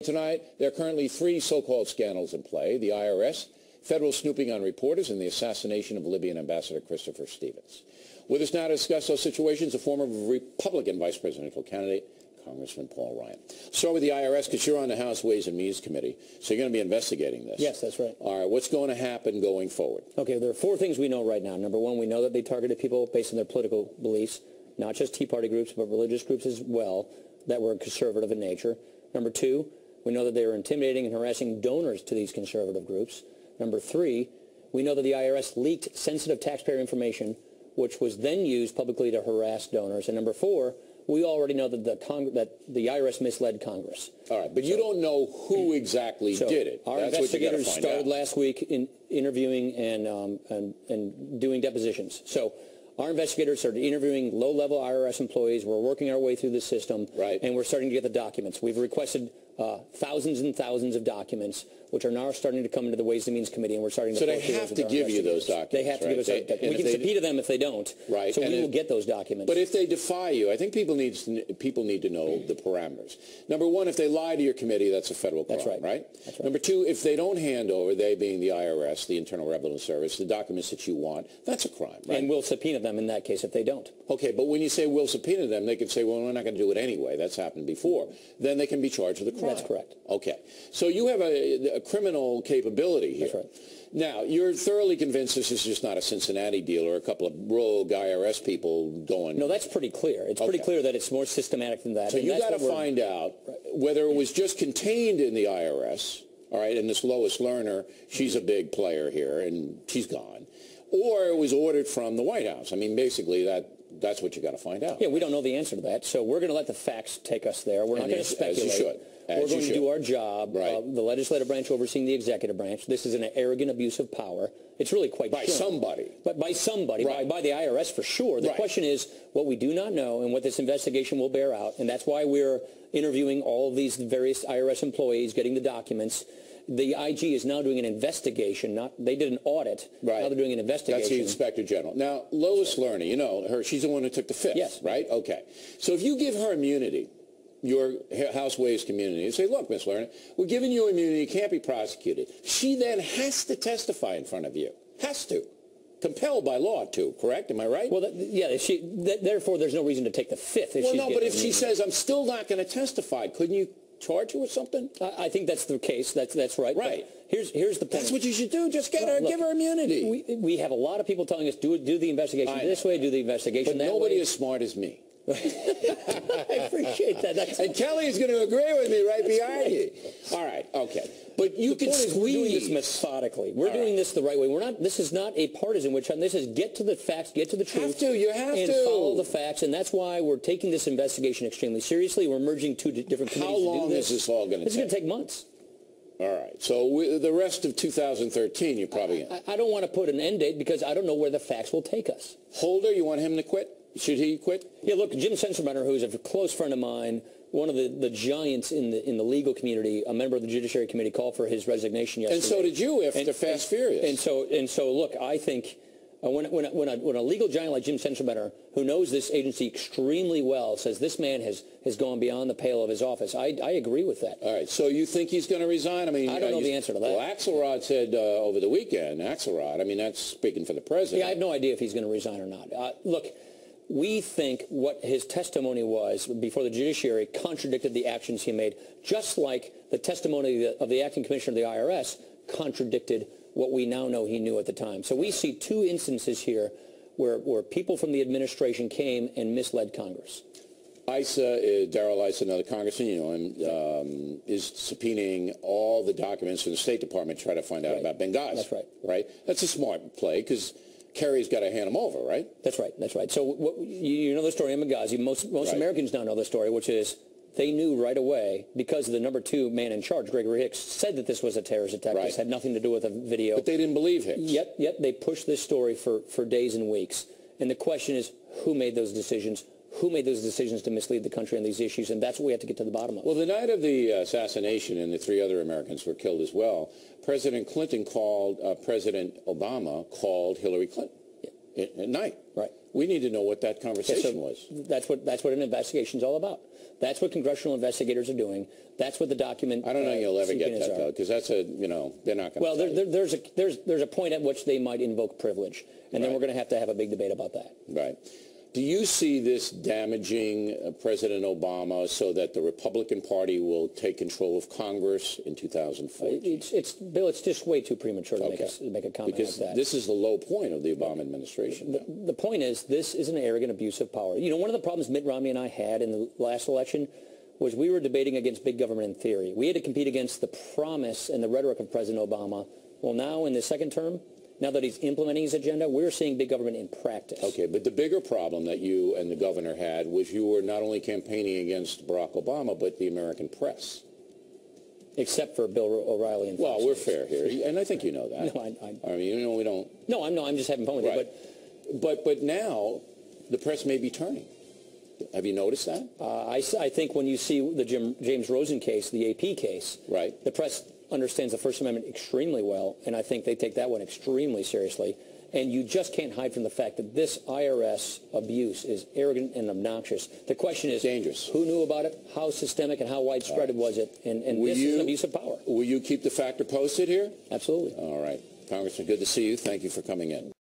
Tonight, there are currently 3 so-called scandals in play: the IRS, federal snooping on reporters, and the assassination of Libyan Ambassador Christopher Stevens. With us now to discuss those situations, a former Republican vice presidential candidate, Congressman Paul Ryan. Start with the IRS, because you're on the House Ways and Means Committee, so you're going to be investigating this. Yes, that's right. All right, what's going to happen going forward? Okay, there are 4 things we know right now. Number 1, we know that they targeted people based on their political beliefs, not just Tea Party groups, but religious groups as well, that were conservative in nature. Number 2, we know that they were intimidating and harassing donors to these conservative groups. Number 3, we know that the IRS leaked sensitive taxpayer information, which was then used publicly to harass donors. And number 4, we already know that the IRS misled Congress. All right, but you don't know who exactly did it. Our investigators started last week in interviewing and doing depositions. So our investigators started interviewing low-level IRS employees. We're working our way through the system, and we're starting to get the documents. We've requested thousands and thousands of documents, which are now starting to come into the Ways and Means Committee, and we're starting to. So they have to give you those documents. They have to give us. We can subpoena them if they don't. Right. So we will get those documents. But if they defy you, I think people need to know the parameters. Number 1, if they lie to your committee, that's a federal crime. That's right. Right. That's right. Number 2, if they don't hand over, they being the IRS, the Internal Revenue Service, the documents that you want, that's a crime. Right. And we'll subpoena them in that case if they don't. Okay, but when you say we'll subpoena them, they could say, well, we're not going to do it anyway. That's happened before. Then they can be charged with a crime. That's correct. Okay. So you have a criminal capability here. That's right. Now, you're thoroughly convinced this is just not a Cincinnati deal or a couple of rogue IRS people going... No, that's pretty clear. It's pretty clear that it's more systematic than that. So you got to find out whether it was just contained in the IRS, all right, and this Lois Lerner, she's a big player here, and she's gone, or it was ordered from the White House. I mean, basically, that's what you got to find out. Yeah, we don't know the answer to that, so we're going to let the facts take us there. We're not going to speculate. As you should. We're going to do our job. Right. The legislative branch overseeing the executive branch. This is an arrogant abuse of power. It's really quite by somebody. But by somebody, right. by the IRS for sure. The question is what we do not know and what this investigation will bear out, and that's why we're interviewing all of these various IRS employees, getting the documents. The IG is now doing an investigation. They did an audit. Right. Now they're doing an investigation. That's the Inspector General. Now, Lois Lerner, you know her. She's the one who took the fifth. Yes. Right? Okay. So if you give her immunity, your House Ways community, and say, look, Ms. Lerner, we're giving you immunity. You can't be prosecuted. She then has to testify in front of you. Has to. Compelled by law to, correct? Am I right? Well, therefore, there's no reason to take the fifth. Well, no, but if she says, I'm still not going to testify, couldn't you charge her with something? I think that's the case. That's right. Right. But here's the point. That's what you should do. Just give her immunity. We have a lot of people telling us, do the investigation this way, do the investigation that way. But nobody as smart as me. I appreciate that. And Kelly is going to agree with me right behind you. All right, okay. But you can squeeze. We're doing this methodically. We're doing this the right way. This is not a partisan witch hunt. This is get to the facts, get to the truth. You have to. And follow the facts. And that's why we're taking this investigation extremely seriously. We're merging 2 different committees. How long is this all going to take? This is going to take months. All right. So the rest of 2013, you're probably... I don't want to put an end date because I don't know where the facts will take us. Holder, you want him to quit? Should he quit? Yeah, look, Jim Sensenbrenner, who's a close friend of mine, one of the giants in the legal community, a member of the Judiciary Committee, called for his resignation yesterday. And so did you after Fast Furious. And so, look, I think when a legal giant like Jim Sensenbrenner, who knows this agency extremely well, says this man has gone beyond the pale of his office, I agree with that. All right. So you think he's going to resign? I mean, I don't know the answer to that. Well, Axelrod said over the weekend, I mean, that's speaking for the president. Yeah, I have no idea if he's going to resign or not. Look, we think what his testimony was before the judiciary contradicted the actions he made, just like the testimony of the acting commissioner of the IRS contradicted what we now know he knew at the time. So we see 2 instances here where people from the administration came and misled Congress. Darrell Issa, another congressman, you know him, is subpoenaing all the documents from the State Department to try to find out about Benghazi. That's right. Right? That's a smart play because Kerry's got to hand them over, right? That's right. That's right. So you know the story of Benghazi. Most Americans now know the story, which is they knew right away because the number 2 man in charge, Gregory Hicks, said that this was a terrorist attack. This had nothing to do with a video. But they didn't believe Hicks. Yet they pushed this story for days and weeks. And the question is, who made those decisions? Who made those decisions to mislead the country on these issues? And that's what we have to get to the bottom of. Well, the night of the assassination, and the 3 other Americans were killed as well, President Obama called Hillary Clinton at night. Right. We need to know what that conversation was. That's what an investigation is all about. That's what congressional investigators are doing. That's what the document. I don't know you'll ever get that, though, because that's they're not going to. Well, there's a point at which they might invoke privilege, and then we're going to have a big debate about that. Right. Do you see this damaging President Obama so that the Republican Party will take control of Congress in 2014? Bill, it's just way too premature to make a comment because like that. This is the low point of the Obama administration. The point is, this is an arrogant abuse of power. You know, one of the problems Mitt Romney and I had in the last election was we were debating against big government in theory. We had to compete against the promise and the rhetoric of President Obama. Well, now in the second term, now that he's implementing his agenda, we're seeing big government in practice. Okay, but the bigger problem that you and the governor had was you were not only campaigning against Barack Obama, but the American press. Except for Bill O'Reilly and Fox Well, we're fair here, and I think you know that. No, I mean, we don't. No, I'm just having fun with it. But now the press may be turning. Have you noticed that? I think when you see the James Rosen case, the AP case, the press understands the First Amendment extremely well, and I think they take that one extremely seriously. And you just can't hide from the fact that this IRS abuse is arrogant and obnoxious. The question is, dangerous. Who knew about it? How systemic and how widespread was it? And this is an abuse of power. Will you keep the factor posted here? Absolutely. All right. Congressman, good to see you. Thank you for coming in.